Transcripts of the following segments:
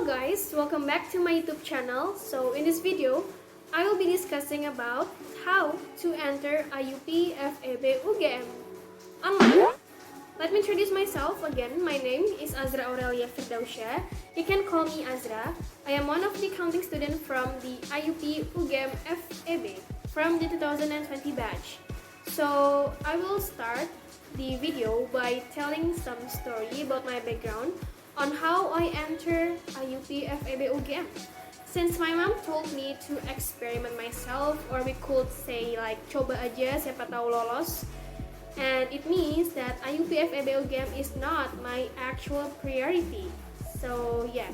guys, welcome back to my YouTube channel. So in this video, I will be discussing about how to enter IUP FEB UGM online. Let me introduce myself again. My name is Adzra Aurelia. You can call me Adzra. I am one of the counting students from the IUP UGM FEB from the 2020 batch. So I will start the video by telling some story about my background on how I enter IUP FEB UGM. Since my mom told me to experiment myself, or we could say like coba aja siapa tahu lolos, and it means that IUP FEB UGM is not my actual priority. So yeah,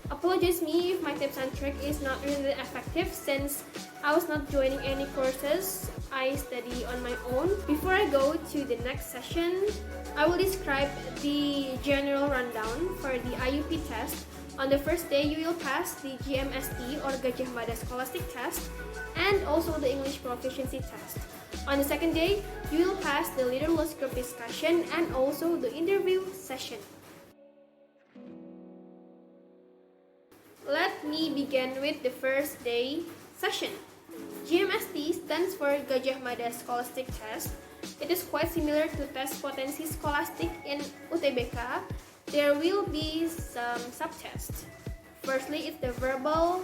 apologize me if my tips and trick is not really effective since I was not joining any courses. I study on my own. Before I go to the next session, I will describe the general rundown for the IUP test. On the first day, you will pass the GMST or Gajah Mada Scholastic test and also the English proficiency test. On the second day, you will pass the leaderless group discussion and also the interview session. Let me begin with the first day session. GMST stands for Gajah Mada Scholastic Test. It is quite similar to Tes Potensi Scholastic in UTBK. There will be some subtests. Firstly, it's the verbal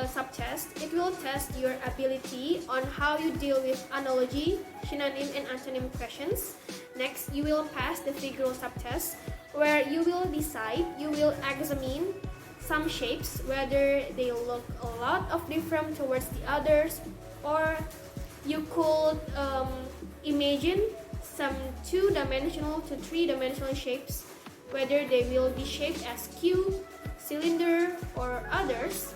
subtest. It will test your ability on how you deal with analogy, synonym, and antonym questions. Next, you will pass the figural subtest, where you will examine some shapes, whether they look a lot of different towards the others, or you could imagine some 2-dimensional to 3-dimensional shapes, whether they will be shaped as cube, cylinder, or others.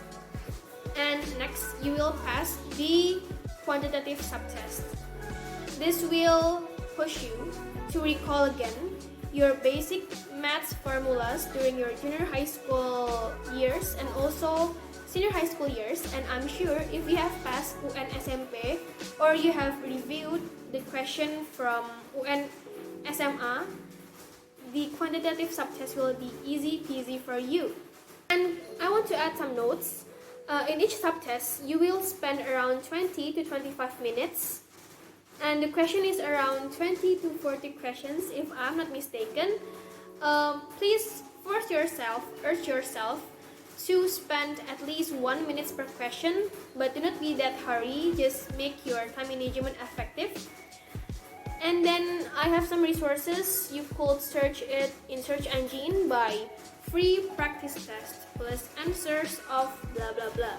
And next, you will pass the quantitative subtest. This will push you to recall again your basic maths formulas during your junior high school years and also senior high school years. And I'm sure if you have passed UN SMP or you have reviewed the question from UN SMA, the quantitative subtest will be easy peasy for you. And I want to add some notes. In each subtest, you will spend around 20 to 25 minutes. And the question is around 20 to 40 questions if I'm not mistaken. Please urge yourself to spend at least 1 minute per question, but do not be that hurry, just make your time management effective. And then I have some resources. You could search it in search engine by free practice test plus answers of blah blah blah.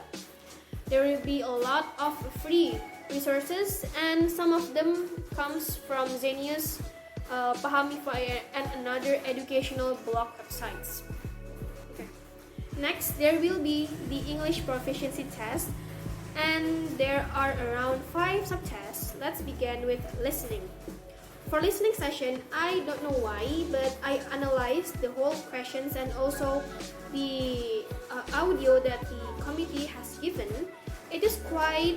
There will be a lot of free resources, and some of them comes from Zenius, Pahamify, and another educational blog websites. Okay. Next, there will be the English proficiency test, and there are around 5 subtests. Let's begin with listening. For listening session, I don't know why, but I analyzed the whole questions and also the audio that the committee has given. It is quite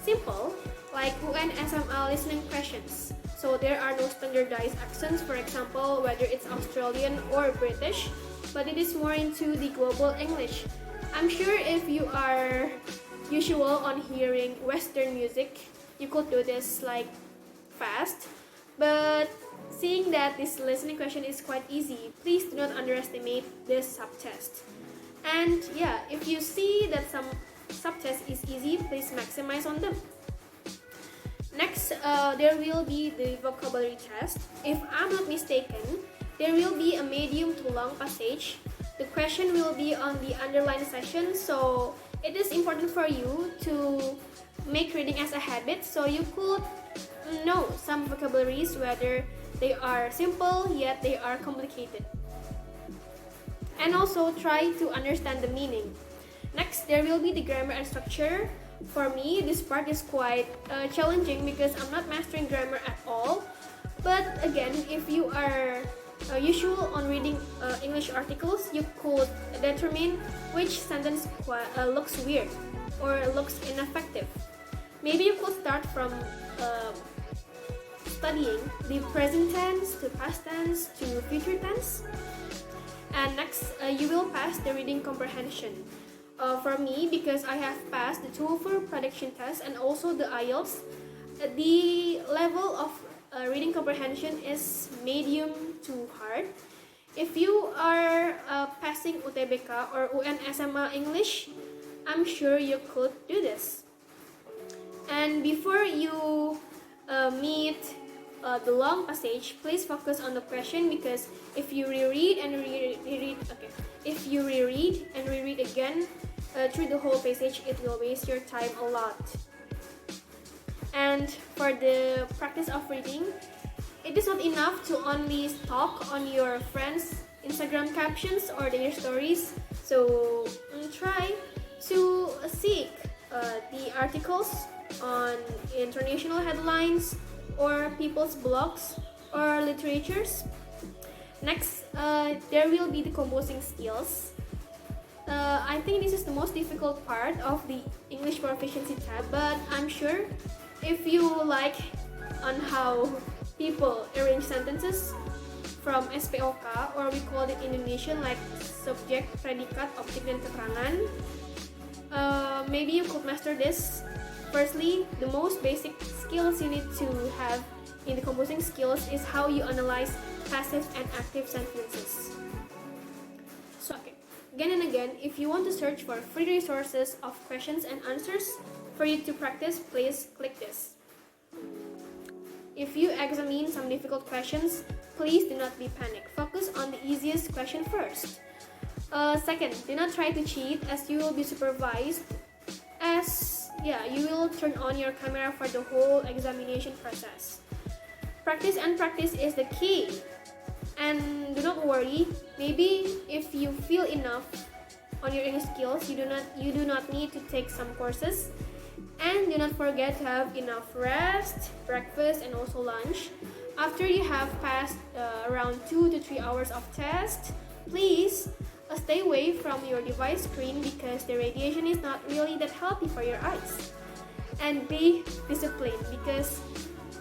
simple, like UN SMA listening questions. So there are no standardized accents, for example, whether it's Australian or British, but it is more into the global English. I'm sure if you are usual on hearing Western music, you could do this like fast, but seeing that this listening question is quite easy, please do not underestimate this subtest. And yeah, if you see that some subtest is easy, please maximize on them. Next, there will be the vocabulary test. If I'm not mistaken, there will be a medium to long passage. The question will be on the underlined section, so it is important for you to make reading as a habit, so you could know some vocabularies, whether they are simple yet they are complicated, and also try to understand the meaning. Next, there will be the grammar and structure. For me, this part is quite challenging because I'm not mastering grammar at all. But again, if you are usual on reading English articles, you could determine which sentence looks weird or looks ineffective. Maybe you could start from studying the present tense to past tense to future tense. And next, you will pass the reading comprehension. For me, because I have passed the TOEFL prediction test and also the IELTS, the level of reading comprehension is medium to hard. If you are passing UTBK or UN SMA English, I'm sure you could do this. And before you meet the long passage, please focus on the question, because if you reread and reread again through the whole passage, it will waste your time a lot. And for the practice of reading, it is not enough to only talk on your friends' Instagram captions or their stories. So try to seek the articles on international headlines or people's blogs or literatures. Next, there will be the composing skills. I think this is the most difficult part of the English proficiency tab, but I'm sure if you like on how people arrange sentences from SPOK, or we call it in Indonesian like subjek, predikat, objek, dan keterangan, maybe you could master this. Firstly, the most basic skills you need to have in the composing skills is how you analyze passive and active sentences. So, again and again, if you want to search for free resources of questions and answers for you to practice, please click this. If you examine some difficult questions, please do not be panicked. Focus on the easiest question first. Second, do not try to cheat, as you will be supervised, you will turn on your camera for the whole examination process. Practice and practice is the key. And do not worry, maybe if you feel enough on your English skills, you do not need to take some courses. And do not forget to have enough rest, breakfast, and also lunch. After you have passed around 2 to 3 hours of test, please stay away from your device screen, because the radiation is not really that healthy for your eyes. And be disciplined, because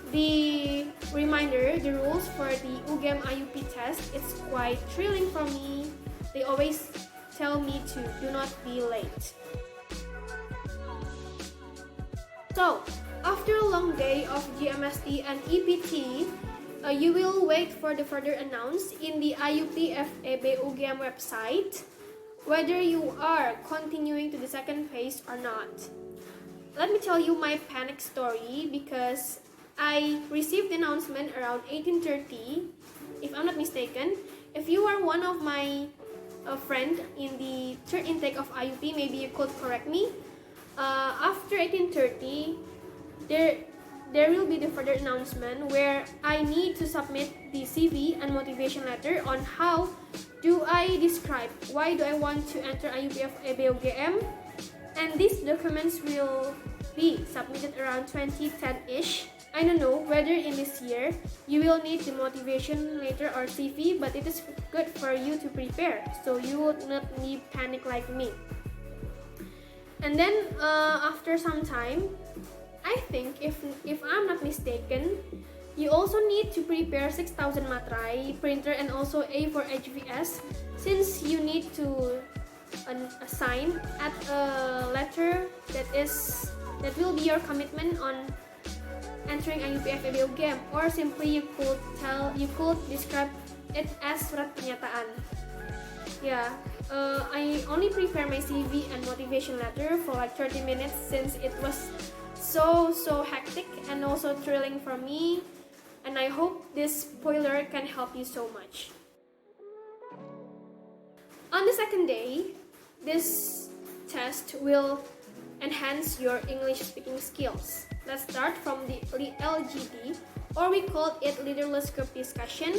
the rules for the UGM IUP test, it's quite thrilling for me. They always tell me to do not be late. So, after a long day of GMST and EPT, you will wait for the further announce in the IUP FEB UGM website whether you are continuing to the second phase or not. Let me tell you my panic story, because I received the announcement around 18:30, if I'm not mistaken. If you are one of my friend in the third intake of IUP, maybe you could correct me. After 18:30, there will be the further announcement where I need to submit the CV and motivation letter on how do I describe why do I want to enter IUP FEB UGM, and these documents will be submitted around 2010-ish. I don't know whether in this year you will need the motivation letter or CV, but it is good for you to prepare, so you would not need panic like me. And then after some time, I think if I'm not mistaken, you also need to prepare 6,000 matrai, printer, and also A4 HVS, since you need to assign at a letter that will be your commitment on entering IUP FEB UGM, or simply you could describe it as surat pernyataan. I only prepare my CV and motivation letter for like 30 minutes, since it was so hectic and also thrilling for me, and I hope this spoiler can help you so much. On the second day, this test will enhance your English speaking skills. Let's start from the LGD, or we call it leaderless group discussion,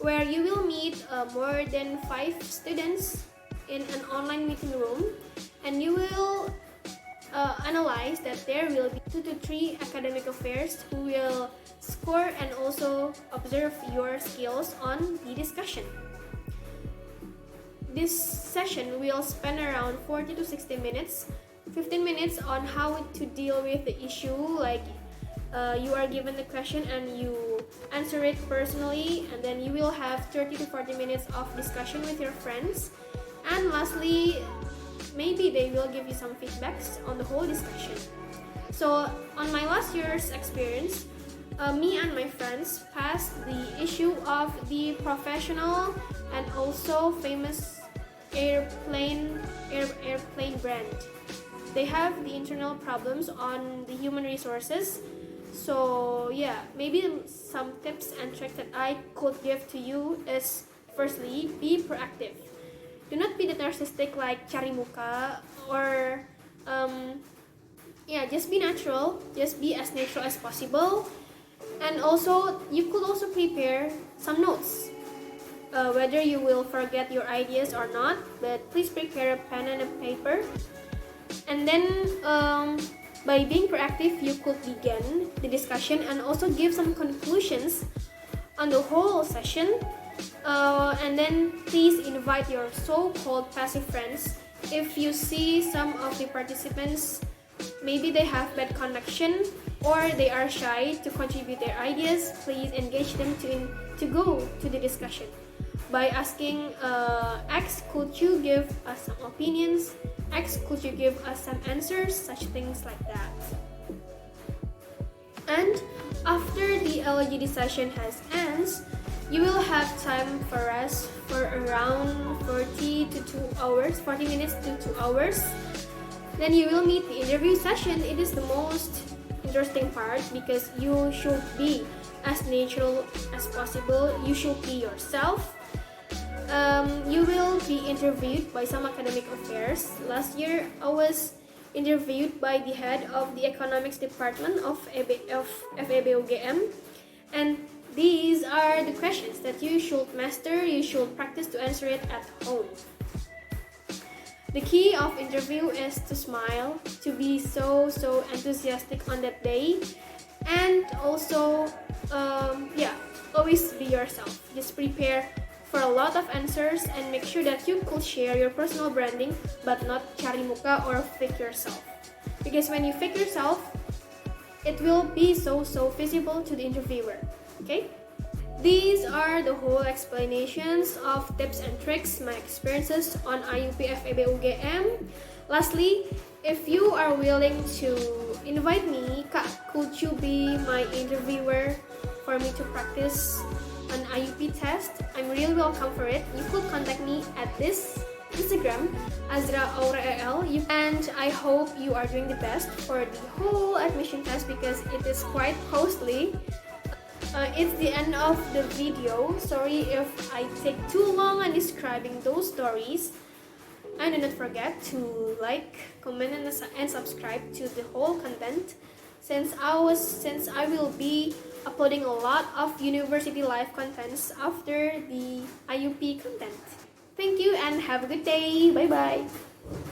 where you will meet more than 5 students in an online meeting room, and you will analyze that there will be 2 to 3 academic affairs who will score and also observe your skills on the discussion. This session will spend around 40 to 60 minutes, 15 minutes on how to deal with the issue, like you are given the question and you answer it personally, and then you will have 30 to 40 minutes of discussion with your friends. And lastly, maybe they will give you some feedbacks on the whole discussion. So on my last year's experience, me and my friends passed the issue of the professional and also famous airplane brand. They have the internal problems on the human resources. So yeah, maybe some tips and tricks that I could give to you is, firstly, be proactive. Do not be the narcissistic like cari muka, or just be natural. Just be as natural as possible. And also, you could also prepare some notes. Whether you will forget your ideas or not, but please prepare a pen and a paper. And then by being proactive, you could begin the discussion and also give some conclusions on the whole session. And then please invite your so-called passive friends. If you see some of the participants, maybe they have bad connection or they are shy to contribute their ideas, please engage them to go to the discussion by asking, X, could you give us some opinions? X, could you give us some answers? Such things like that. And after the LGD session has ends, you will have time for rest for around 40 minutes to 2 hours. Then you will meet the interview session. It is the most interesting part because you should be as natural as possible. You should be yourself. You will be interviewed by some academic affairs. Last year, I was interviewed by the head of the economics department of FEB UGM, and these are the questions that you should master. You should practice to answer it at home. The key of interview is to smile, to be so enthusiastic on that day, and also always be yourself. Just prepare for a lot of answers and make sure that you could share your personal branding, but not cari muka or fake yourself. Because when you fake yourself, it will be so visible to the interviewer. Okay? These are the whole explanations of tips and tricks, my experiences on IUP FEB UGM. Lastly, if you are willing to invite me, Kak, could you be my interviewer for me to practice an IUP test? I'm really welcome for it. You could contact me at this Instagram, Adzra, and I hope you are doing the best for the whole admission test because it is quite costly. It's the end of the video. Sorry if I take too long on describing those stories. And do not forget to like, comment, and subscribe to the whole content since I will be uploading a lot of university life contents after the IUP content. Thank you and have a good day. Bye bye.